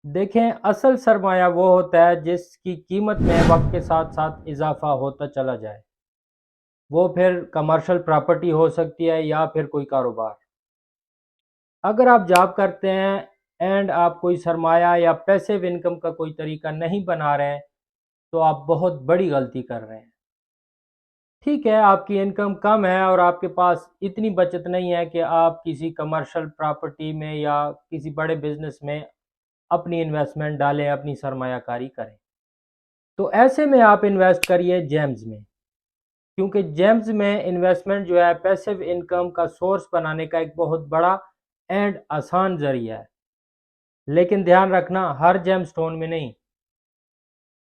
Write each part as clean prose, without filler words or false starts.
देखें, असल सरमाया वो होता है जिसकी कीमत में वक्त के साथ साथ इजाफा होता चला जाए। वो फिर कमर्शियल प्रॉपर्टी हो सकती है या फिर कोई कारोबार। अगर आप जॉब करते हैं एंड आप कोई सरमाया या पैसिव इनकम का कोई तरीका नहीं बना रहे हैं, तो आप बहुत बड़ी गलती कर रहे हैं। ठीक है, आपकी इनकम कम है और आपके पास इतनी बचत नहीं है कि आप किसी कमर्शियल प्रॉपर्टी में या किसी बड़े बिजनेस में अपनी इन्वेस्टमेंट डालें, अपनी सरमायाकारी करें। तो ऐसे में आप इन्वेस्ट करिए जेम्स में, क्योंकि जेम्स में इन्वेस्टमेंट जो है पैसिव इनकम का सोर्स बनाने का एक बहुत बड़ा एंड आसान जरिया है। लेकिन ध्यान रखना, हर जेम स्टोन में नहीं।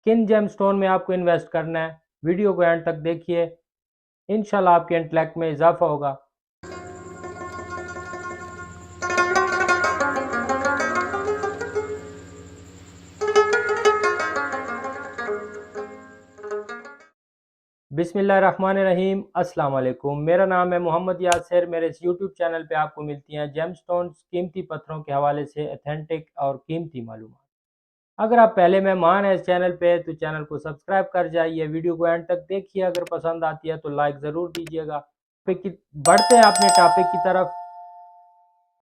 किन जेम स्टोन में आपको इन्वेस्ट करना है, वीडियो को एंड तक देखिए। इंशाल्लाह आपके इंटेलेक्ट में इजाफा होगा। बिस्मिल्लाहिर्रहमानिर्रहीम, अस्सलाम वालेकुम। मेरा नाम है मोहम्मद यासिर। मेरे इस यूट्यूब चैनल पे आपको मिलती हैं जेमस्टोन्स, कीमती पत्थरों के हवाले से ऑथेंटिक और कीमती मालूमात। अगर आप पहले मेहमान हैं इस चैनल पे तो चैनल को सब्सक्राइब कर जाइए, वीडियो को एंड तक देखिए। अगर पसंद आती है तो लाइक ज़रूर दीजिएगा। बढ़ते हैं अपने टॉपिक की तरफ।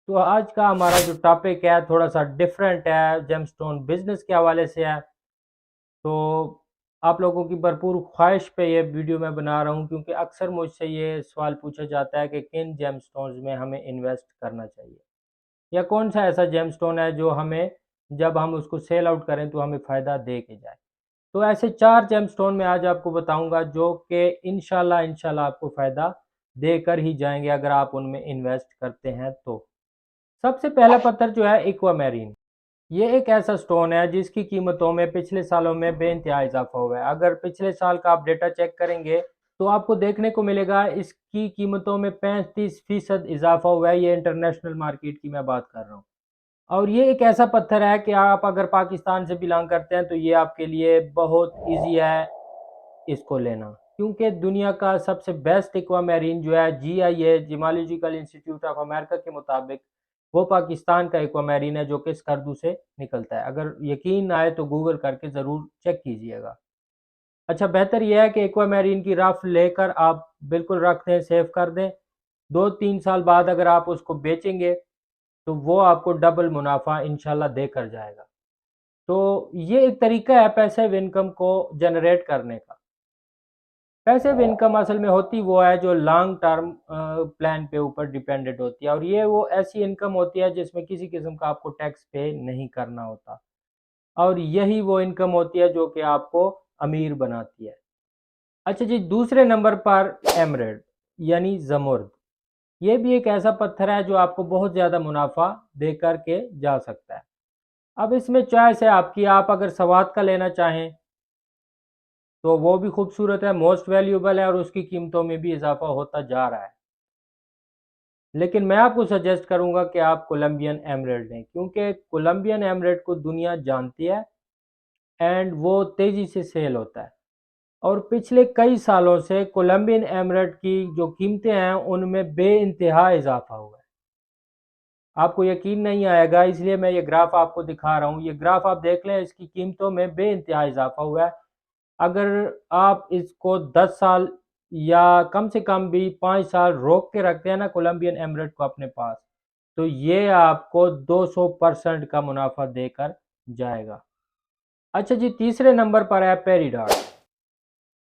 तो आज का हमारा जो टॉपिक है थोड़ा सा डिफरेंट है, जेमस्टोन बिजनेस के हवाले से है। तो आप लोगों की भरपूर ख्वाहिश पे ये वीडियो मैं बना रहा हूँ, क्योंकि अक्सर मुझसे ये सवाल पूछा जाता है कि किन जेमस्टोन्स में हमें इन्वेस्ट करना चाहिए, या कौन सा ऐसा जेमस्टोन है जो हमें जब हम उसको सेल आउट करें तो हमें फ़ायदा दे के जाए। तो ऐसे 4 जेमस्टोन मैं आज आपको बताऊंगा जो कि इंशाल्लाह इंशाल्लाह आपको फ़ायदा देकर ही जाएंगे अगर आप उनमें इन्वेस्ट करते हैं तो। सबसे पहला पत्थर जो है एक्वामेरीन। ये एक ऐसा स्टोन है जिसकी कीमतों में पिछले सालों में बेइंतहा इजाफा हुआ है। अगर पिछले साल का आप डेटा चेक करेंगे तो आपको देखने को मिलेगा इसकी कीमतों में 35% इजाफा हुआ है। ये इंटरनेशनल मार्केट की मैं बात कर रहा हूँ। और ये एक ऐसा पत्थर है कि आप अगर पाकिस्तान से बिलोंग करते हैं तो ये आपके लिए बहुत ईजी है इसको लेना, क्योंकि दुनिया का सबसे बेस्ट एक्वामेरीन जो है GIA, geological institute of America के मुताबिक, वो पाकिस्तान का एक्वामेरीन है जो कि स्कर्दू से निकलता है। अगर यकीन ना आए तो गूगल करके ज़रूर चेक कीजिएगा। अच्छा, बेहतर यह है कि एक्वामेरीन की रफ लेकर आप बिल्कुल रख दें, सेव कर दें। 2-3 साल बाद अगर आप उसको बेचेंगे तो वो आपको डबल मुनाफा इंशाल्लाह देकर जाएगा। तो ये एक तरीका है पैसिव इनकम को जनरेट करने का। पैसिव इनकम असल में होती वो है जो लॉन्ग टर्म प्लान पे ऊपर डिपेंडेंट होती है, और ये वो ऐसी इनकम होती है जिसमें किसी किस्म का आपको टैक्स पे नहीं करना होता। और यही वो इनकम होती है जो कि आपको अमीर बनाती है। अच्छा जी, दूसरे नंबर पर एमरेड यानी जमुर्द। ये भी एक ऐसा पत्थर है जो आपको बहुत ज़्यादा मुनाफा दे कर के जा सकता है। अब इसमें चॉइस है आपकी, आप अगर सवाद का लेना चाहें तो वो भी खूबसूरत है, मोस्ट वैल्यूएबल है और उसकी कीमतों में भी इजाफा होता जा रहा है। लेकिन मैं आपको सजेस्ट करूंगा कि आप कोलंबियन एमरेल्ड लें, क्योंकि कोलंबियन एमरेल्ड को दुनिया जानती है एंड वो तेज़ी से सेल होता है। और पिछले कई सालों से कोलंबियन एमरेल्ड की जो कीमतें हैं उनमें बेइंतहा इजाफा हुआ है। आपको यकीन नहीं आएगा, इसलिए मैं ये ग्राफ आपको दिखा रहा हूँ। ये ग्राफ आप देख लें, इसकी कीमतों में बेइंतहा इजाफा हुआ है। अगर आप इसको 10 साल या कम से कम भी 5 साल रोक के रखते हैं ना कोलंबियन एमरेट को अपने पास, तो ये आपको 200% का मुनाफा देकर जाएगा। अच्छा जी, तीसरे नंबर पर है पेरीडॉट।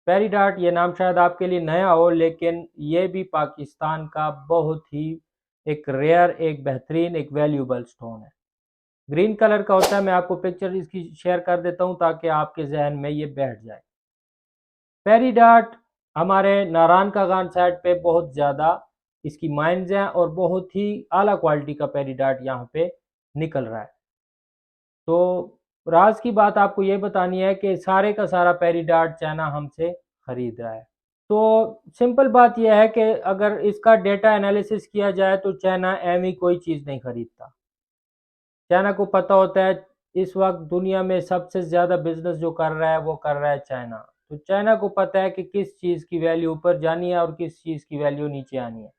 पेरीडॉट ये नाम शायद आपके लिए नया हो, लेकिन ये भी पाकिस्तान का बहुत ही एक रेयर, एक बेहतरीन, एक वैल्यूबल स्टोन है। ग्रीन कलर का होता है। मैं आपको पिक्चर इसकी शेयर कर देता हूँ ताकि आपके जहन में ये बैठ जाए। पेरीडाट हमारे नारायण का गान साइड पे बहुत ज़्यादा इसकी माइंस हैं और बहुत ही आला क्वालिटी का पेरीडाट यहाँ पे निकल रहा है। तो राज की बात आपको ये बतानी है कि सारे का सारा पेरीडाट चाइना हमसे खरीद रहा है। तो सिंपल बात यह है कि अगर इसका डेटा एनालिसिस किया जाए तो चाइना एवं कोई चीज़ नहीं खरीदता। चाइना को पता होता है इस वक्त दुनिया में सबसे ज़्यादा बिजनेस जो कर रहा है वो कर रहा है चाइना। तो चाइना को पता है कि किस चीज़ की वैल्यू ऊपर जानी है और किस चीज़ की वैल्यू नीचे आनी है।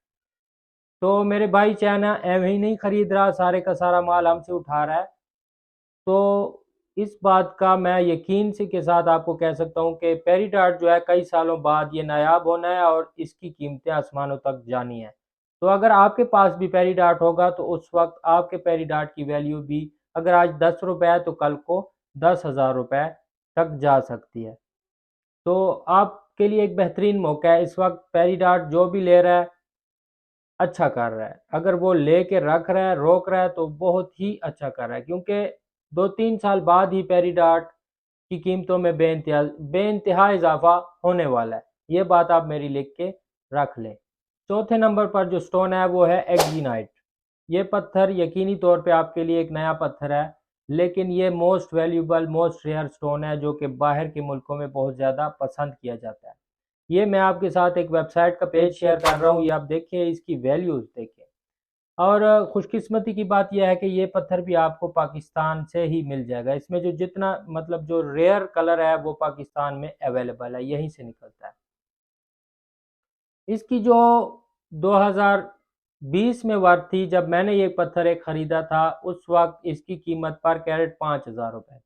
तो मेरे भाई, चाइना एवं ही नहीं खरीद रहा, सारे का सारा माल हमसे उठा रहा है। तो इस बात का मैं यकीन से के साथ आपको कह सकता हूँ कि पेरिडाट जो है कई सालों बाद ये नायाब होना है और इसकी कीमतें आसमानों तक जानी है। तो अगर आपके पास भी पेरिडाट होगा तो उस वक्त आपके पेरिडाट की वैल्यू भी अगर आज 10 रुपये है तो कल को 10,000 रुपये तक जा सकती है। तो आपके लिए एक बेहतरीन मौका है। इस वक्त पेरिडाट जो भी ले रहा है अच्छा कर रहा है, अगर वो लेके रख रहा है, रोक रहा है तो बहुत ही अच्छा कर रहा है, क्योंकि 2-3 साल बाद ही पेरिडाट की कीमतों में बेइंतहा इजाफा होने वाला है। ये बात आप मेरी लिख के रख लें। चौथे नंबर पर जो स्टोन है वो है एक्जीनाइट। ये पत्थर यकीनी तौर पे आपके लिए एक नया पत्थर है, लेकिन ये most valuable most rare stone है जो कि बाहर के मुल्कों में बहुत ज़्यादा पसंद किया जाता है। ये मैं आपके साथ एक वेबसाइट का पेज शेयर कर रहा हूँ, ये आप देखिए, इसकी वैल्यूज़ देखिए। और खुशकिस्मती की बात यह है कि ये पत्थर भी आपको पाकिस्तान से ही मिल जाएगा। इसमें जो जितना मतलब जो रेयर कलर है वो पाकिस्तान में अवेलेबल है, यहीं से निकलता है। इसकी जो 2020 में वर्थ थी, जब मैंने ये पत्थर एक ख़रीदा था, उस वक्त इसकी कीमत पर कैरेट 5,000 रुपये थी।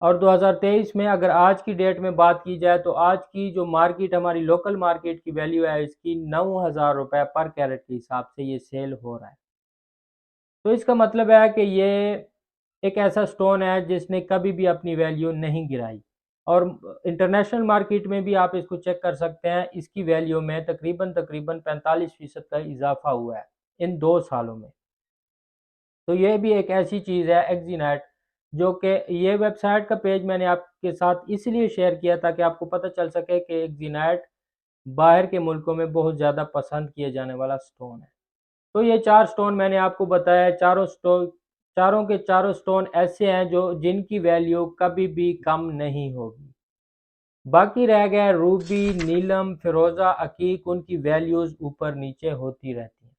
और 2023 में अगर आज की डेट में बात की जाए तो आज की जो मार्केट, हमारी लोकल मार्केट की वैल्यू है इसकी 9,000 रुपये पर कैरेट के हिसाब से ये सेल हो रहा है। तो इसका मतलब है कि ये एक ऐसा स्टोन है जिसने कभी भी अपनी वैल्यू नहीं गिराई। और इंटरनेशनल मार्केट में भी आप इसको चेक कर सकते हैं, इसकी वैल्यू में तकरीबन 45% का इजाफा हुआ है इन 2 सालों में। तो ये भी एक ऐसी चीज़ है एक्जीनेट, जो कि ये वेबसाइट का पेज मैंने आपके साथ इसलिए शेयर किया ताकि आपको पता चल सके कि एक्जीनेट बाहर के मुल्कों में बहुत ज़्यादा पसंद किए जाने वाला स्टोन है। तो ये 4 स्टोन मैंने आपको बताया, चारों के चारों स्टोन ऐसे हैं जो जिनकी वैल्यू कभी भी कम नहीं होगी। बाकी रह गया रूबी, नीलम, फिरोज़ा, अकीक, उनकी वैल्यूज़ ऊपर नीचे होती रहती हैं।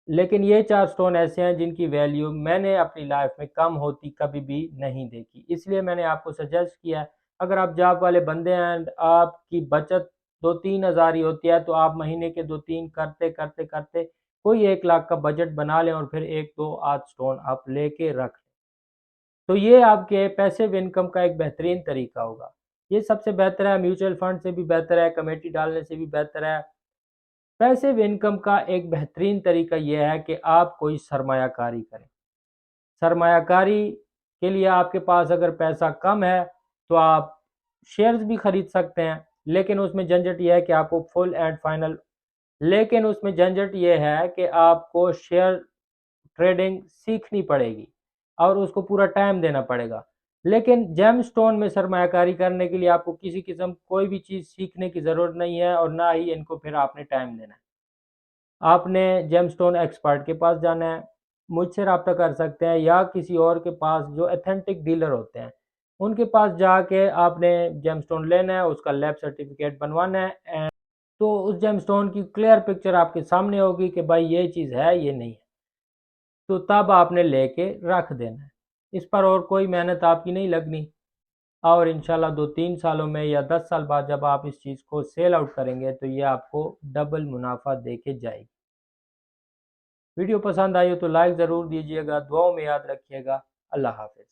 लेकिन ये 4 स्टोन ऐसे हैं जिनकी वैल्यू मैंने अपनी लाइफ में कम होती कभी भी नहीं देखी। इसलिए मैंने आपको सजेस्ट किया है, अगर आप जॉब वाले बंदे हैं, आपकी बचत 2-3 हज़ार ही होती है, तो आप महीने के 2-3 करते करते करते कोई 1 लाख का बजट बना लें और फिर 1-2 आध स्टोन आप लेके रख लें। तो ये आपके पैसिव इनकम का एक बेहतरीन तरीका होगा। ये सबसे बेहतर है, म्यूचुअल फंड से भी बेहतर है, कमेटी डालने से भी बेहतर है। पैसिव इनकम का एक बेहतरीन तरीका यह है कि आप कोई सरमायाकारी करें। सरमायाकारी के लिए आपके पास अगर पैसा कम है तो आप शेयर्स भी खरीद सकते हैं, लेकिन उसमें झंझट यह है कि आपको फुल एंड फाइनल लेकिन उसमें झंझट ये है कि आपको शेयर ट्रेडिंग सीखनी पड़ेगी और उसको पूरा टाइम देना पड़ेगा। लेकिन जेमस्टोन में सरमायाकारी करने के लिए आपको किसी किस्म कोई भी चीज़ सीखने की ज़रूरत नहीं है और ना ही इनको फिर आपने टाइम देना है। आपने जेमस्टोन एक्सपर्ट के पास जाना है, मुझसे रब्ता कर सकते हैं या किसी और के पास जो ऑथेंटिक डीलर होते हैं, उनके पास जाके आपने जेमस्टोन लेना है, उसका लैब सर्टिफिकेट बनवाना है एंड तो उस जेमस्टोन की क्लियर पिक्चर आपके सामने होगी कि भाई ये चीज़ है, ये नहीं है। तो तब आपने लेके रख देना है। इस पर और कोई मेहनत आपकी नहीं लगनी और इंशाल्लाह 2-3 सालों में या 10 साल बाद जब आप इस चीज़ को सेल आउट करेंगे तो ये आपको डबल मुनाफा दे के जाएगी। वीडियो पसंद आई हो तो लाइक ज़रूर दीजिएगा, दुआओं में याद रखिएगा। अल्लाह हाफ़िज़।